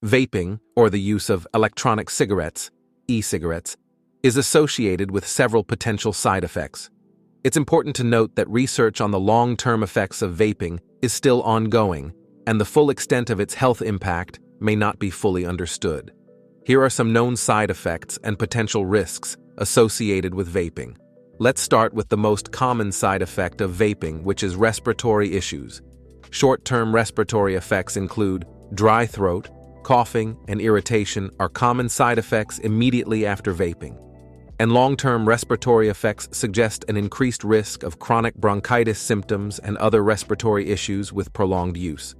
Vaping, or the use of electronic cigarettes, e-cigarettes, is associated with several potential side effects. It's important to note that research on the long-term effects of vaping is still ongoing, and the full extent of its health impact may not be fully understood. Here are some known side effects and potential risks associated with vaping. Let's start with the most common side effect of vaping, which is respiratory issues. Short-term respiratory effects include dry throat, coughing, and irritation are common side effects immediately after vaping. And long-term respiratory effects suggest an increased risk of chronic bronchitis symptoms and other respiratory issues with prolonged use.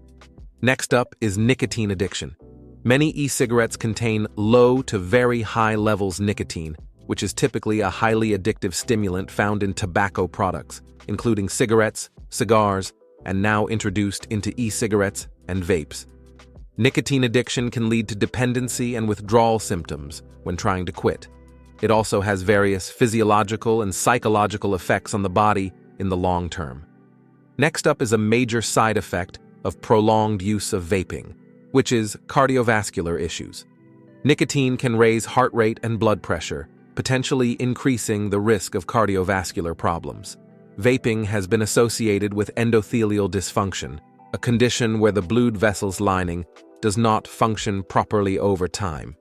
Next up is nicotine addiction. Many e-cigarettes contain low to very high levels of nicotine, which is typically a highly addictive stimulant found in tobacco products, including cigarettes, cigars, and now introduced into e-cigarettes and vapes. Nicotine addiction can lead to dependency and withdrawal symptoms when trying to quit. It also has various physiological and psychological effects on the body in the long term. Next up is a major side effect of prolonged use of vaping, which is cardiovascular issues. Nicotine can raise heart rate and blood pressure, potentially increasing the risk of cardiovascular problems. Vaping has been associated with endothelial dysfunction, a condition where the blood vessels lining does not function properly over time.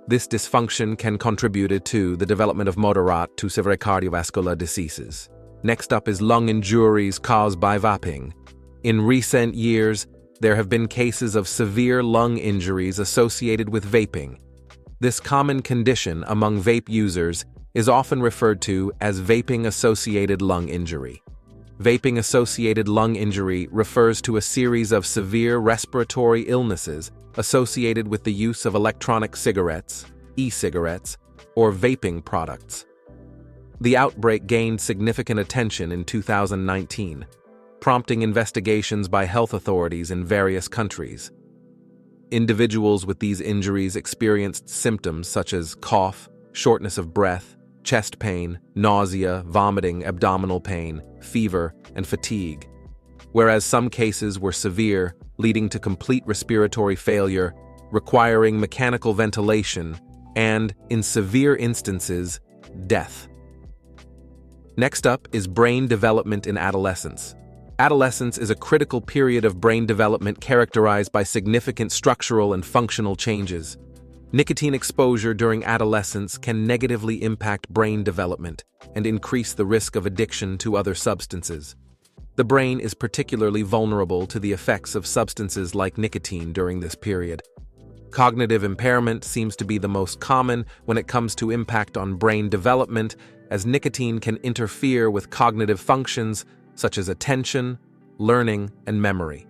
This dysfunction can contribute to the development of moderate to severe cardiovascular diseases. Next up is lung injuries caused by vaping. In recent years, there have been cases of severe lung injuries associated with vaping. This common condition among vape users is often referred to as vaping-associated lung injury. Vaping-associated lung injury refers to a series of severe respiratory illnesses associated with the use of electronic cigarettes, e-cigarettes, or vaping products. The outbreak gained significant attention in 2019, prompting investigations by health authorities in various countries. Individuals with these injuries experienced symptoms such as cough, shortness of breath, chest pain, nausea, vomiting, abdominal pain, fever, and fatigue, whereas some cases were severe, leading to complete respiratory failure, requiring mechanical ventilation, and, in severe instances, death. Next up is brain development in adolescence. Adolescence is a critical period of brain development characterized by significant structural and functional changes. Nicotine exposure during adolescence can negatively impact brain development and increase the risk of addiction to other substances. The brain is particularly vulnerable to the effects of substances like nicotine during this period. Cognitive impairment seems to be the most common when it comes to impact on brain development, as nicotine can interfere with cognitive functions such as attention, learning, and memory.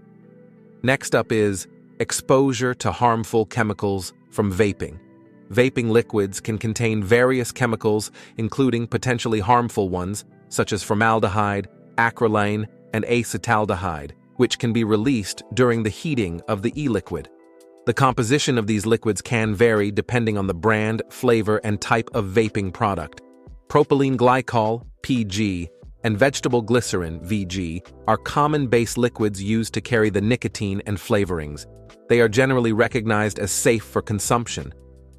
Next up is exposure to harmful chemicals from vaping. Vaping liquids can contain various chemicals, including potentially harmful ones, such as formaldehyde, acrolein, and acetaldehyde, which can be released during the heating of the e-liquid. The composition of these liquids can vary depending on the brand, flavor, and type of vaping product. Propylene glycol, PG, and vegetable glycerin, VG, are common base liquids used to carry the nicotine and flavorings. They are generally recognized as safe for consumption,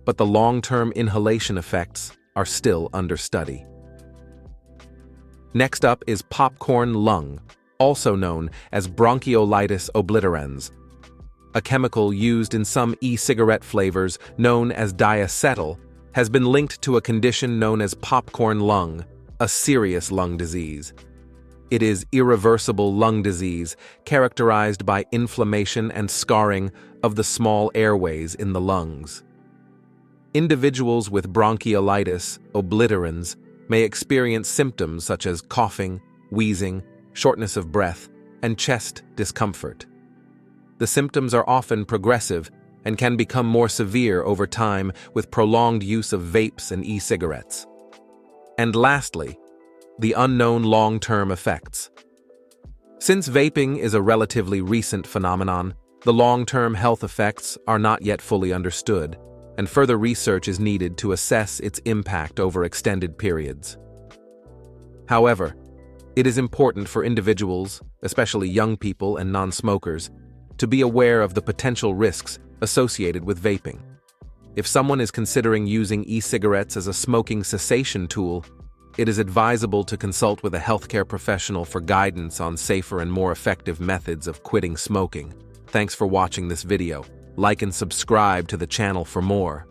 but the long-term inhalation effects are still under study. Next up is popcorn lung, also known as bronchiolitis obliterans. A chemical used in some e-cigarette flavors known as diacetyl has been linked to a condition known as popcorn lung, a serious lung disease. It is irreversible lung disease characterized by inflammation and scarring of the small airways in the lungs. Individuals with bronchiolitis obliterans may experience symptoms such as coughing, wheezing, shortness of breath, and chest discomfort. The symptoms are often progressive and can become more severe over time with prolonged use of vapes and e-cigarettes. And lastly, the unknown long-term effects. Since vaping is a relatively recent phenomenon, the long-term health effects are not yet fully understood, and further research is needed to assess its impact over extended periods. However, it is important for individuals, especially young people and non-smokers, to be aware of the potential risks associated with vaping. If someone is considering using e-cigarettes as a smoking cessation tool, it is advisable to consult with a healthcare professional for guidance on safer and more effective methods of quitting smoking. Thanks for watching this video. Like and subscribe to the channel for more.